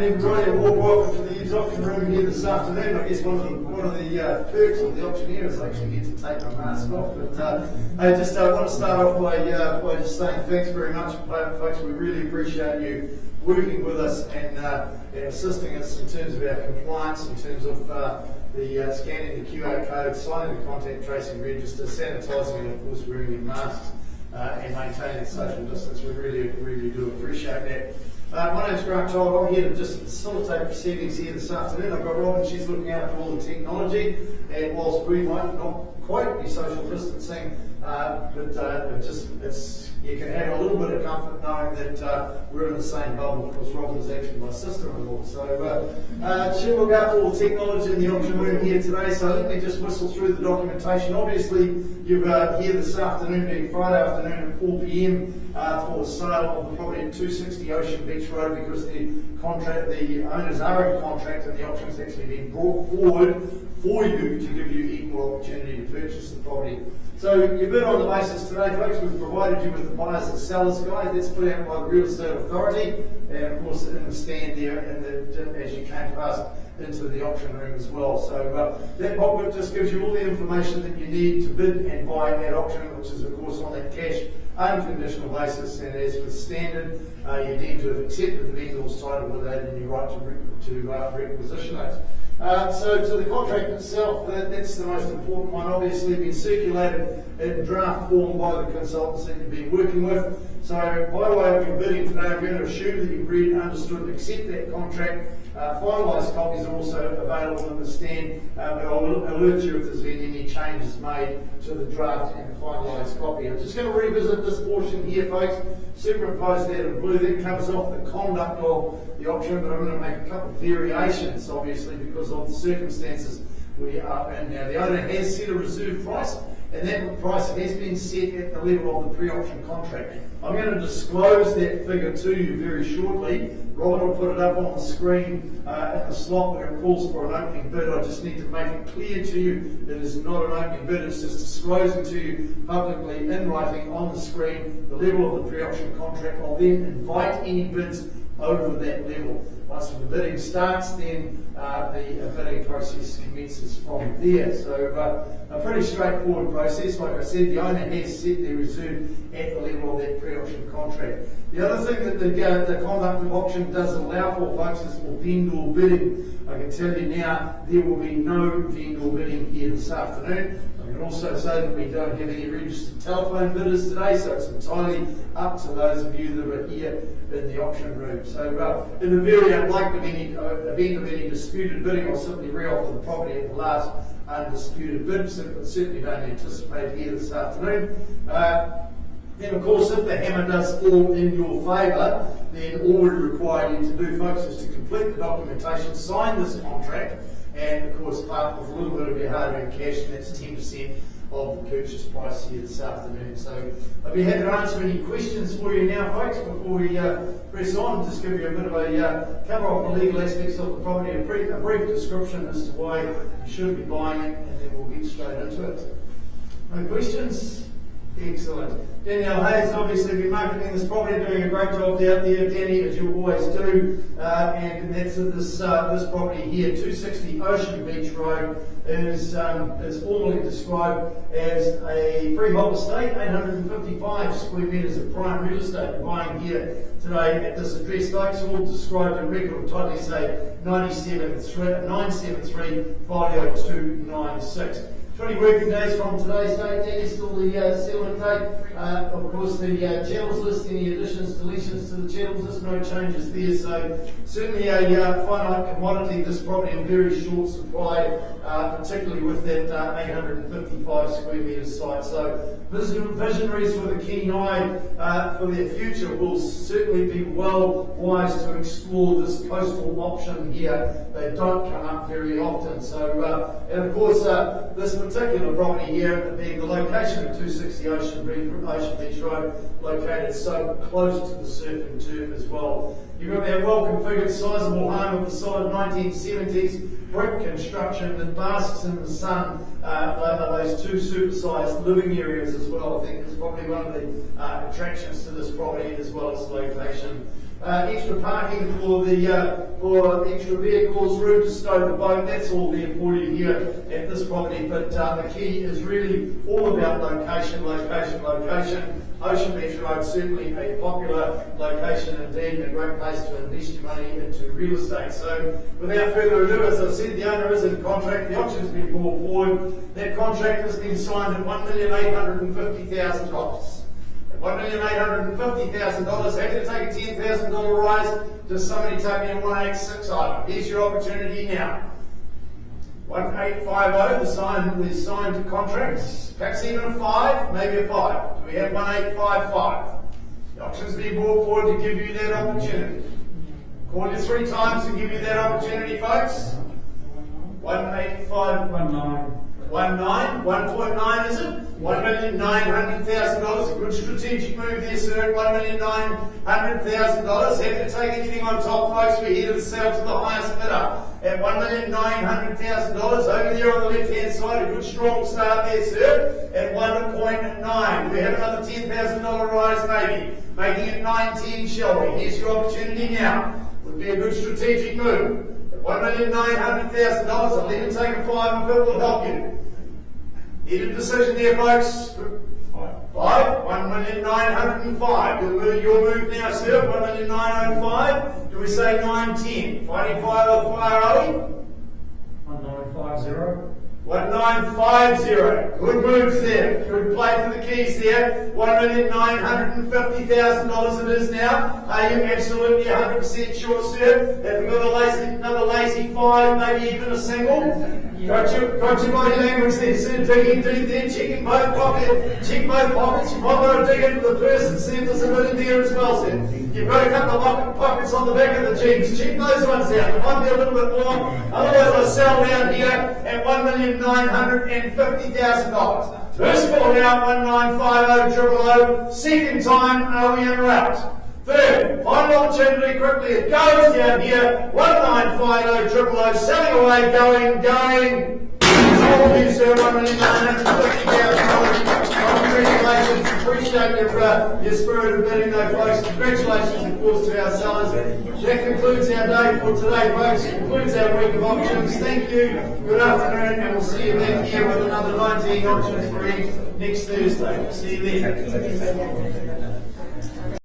afternoon, everybody, and warm welcome to the EVES auction room here this afternoon. I guess one of the perks of the auctioneer is I actually get to take my mask off. But I just want to start off by just saying thanks very much, folks. We really appreciate you working with us and assisting us in terms of our compliance, in terms of the scanning the QR code, signing the contact tracing register, sanitising, and of course wearing your masks and maintaining social distance. We really do appreciate that. My name's Grant Child. I'm here to just facilitate proceedings here this afternoon. I've got Robin, she's looking after all the technology, and whilst we might not quite be social distancing, you can have a little bit of comfort knowing that we're in the same bubble, because Robin is actually my sister-in-law. So she'll look after all the technology in the auction room here today, so let me just whistle through the documentation. Obviously, you're here this afternoon, being Friday afternoon at 4 p.m. For the sale of the property at 260 Oceanbeach Road, because the owners are in contract and the auction has actually been brought forward for you to give you equal opportunity to purchase the property. So you bid on the basis today, folks. We've provided you with the buyers and sellers guide that's put out by the Real Estate Authority, and of course in the stand there as you came past into the auction room as well. So that booklet just gives you all the information that you need to bid and buy at auction, which is of course on that cash unconditional basis, and as with standard, you need to have accepted the vendor's title without any right to requisition it. So to the contract itself, that's the most important one. Obviously been circulated in draft form by the consultants that you've been working with. So by way of your bidding today, I'm going to assume that you've read, understood and accept that contract. Finalised copies are also available in the stand, but I'll alert you if there's been any changes made to the draft and the finalised copy. I'm just going to revisit this portion here, folks. Superimpose that in blue. That covers off the conduct of the auction, but I'm going to make a couple of variations, obviously, because of the circumstances we are in now. The owner has set a reserve price, and that price has been set at the level of the pre-auction contract. I'm going to disclose that figure to you very shortly. Robin will put it up on the screen in the slot where it calls for an opening bid. I just need to make it clear to you that it is not an opening bid, it's just disclosing to you publicly in writing on the screen the level of the pre-auction contract. I'll then invite any bids over that level. Once the bidding starts, then the bidding process commences from there. So a pretty straightforward process. Like I said, the owner has set their reserve at the level of that pre-auction contract. The other thing that the conduct of auction does allow for, folks, is for vendor bidding. I can tell you now, there will be no vendor bidding here this afternoon. I can also say that we don't have any registered telephone bidders today, so it's entirely up to those of you that are here in the auction room. So in the very unlikely event of any disputed bidding, I'll simply re-offer the property at the last undisputed bid, but certainly don't anticipate here this afternoon. And of course, if the hammer does fall in your favour, then all we require you to do, folks, is to complete the documentation, sign this contract, and of course part with a little bit of your hard-earned cash, and that's 10% of the purchase price here this afternoon. So I'll be happy to answer any questions for you now, folks, before we press on. Just give you a bit of a cover off the legal aspects of the property, a brief description as to why you should be buying it, and then we'll get straight into it. No questions? Excellent. Danielle Hayes obviously been marketing this property, doing a great job out there, Danny, as you always do. And that's this property here, 260 Oceanbeach Road, is formally described as a freehold estate, 855 square metres of prime real estate. We're buying here today at this address, folks, all described in record title, say 973 50296. 20 working days from today's date. That is still the settlement date. Of course, the channels list, any additions, deletions to the channels list, no changes there. So certainly a finite commodity, this property in very short supply, particularly with that 855 square metre site. So visionaries with a keen eye for their future will certainly be well wise to explore this coastal option here. They don't come up very often. So, and of course, this particular property here, being the location of 260 Oceanbeach Road, located so close to the surf and turf as well. You've got that well-configured, sizable home of the solid 1970s brick construction that basks in the sun. Those two super-sized living areas as well, I think, is probably one of the attractions to this property, as well as the location. extra parking for extra vehicles, room to stow the boat. That's all there for you here at this property. But the key is really all about location, location, location. Oceanbeach Road, certainly a popular location indeed, and a great place to invest your money into real estate. So without further ado, as I said, the owner is in contract. The auction's been brought forward. That contract has been signed at $1,850,000. $1,850,000. Happy to take a $10,000 rise. Does somebody take me a 186 item? Here's your opportunity now. 1850, the signed contracts. Perhaps even a 5, maybe a 5. Do we have 1855? The auction's been brought forward to give you that opportunity. Call you 3 times to give you that opportunity, folks. 185. 1.9 is it? $1,900,000. A good strategic move there, sir. $1,900,000. Have to take anything on top, folks. We're here to sell to the highest bidder at $1,900,000. Over there on the left-hand side, a good strong start there, sir. At 1.9. We have another $10,000 rise, maybe. Making it 9.10, shall we? Here's your opportunity now. Would be a good strategic move. $1,900,000. I'll even take a 5 if it will help you. Need a decision there, folks. 5. 1,905,000. Your move now, sir. 1,905,000. Do we say 910? Fighting fire or fire, are we? 1950. 1950. Good moves there. Good play for the keys there. $1,950,000 it is now. Are you absolutely 100% sure, sir? Have we got another lazy 5, maybe even a single? Got your body language there, sir. Digging deep there, checking both pockets. Check both pockets. You might want to dig into the purse and see if there's a bit in there as well, sir. You've got a couple of pockets on the back of the jeans. Check those ones out. There might be a little bit more. Otherwise, I'll sell down here at $1,950,000. First call now, 1950000. Second time, are we in or out? Third, final opportunity quickly. It goes down here, 1950000. Selling away, going. Sold you, sir, $1,950,000. Congratulations. Appreciate your spirit of bidding, though, folks. Congratulations, of course, to our sellers. That concludes our day for today, folks. It concludes our week of auctions. Thank you. Good afternoon, and we'll see you back here with another 19 auctions for you next Thursday. See you then.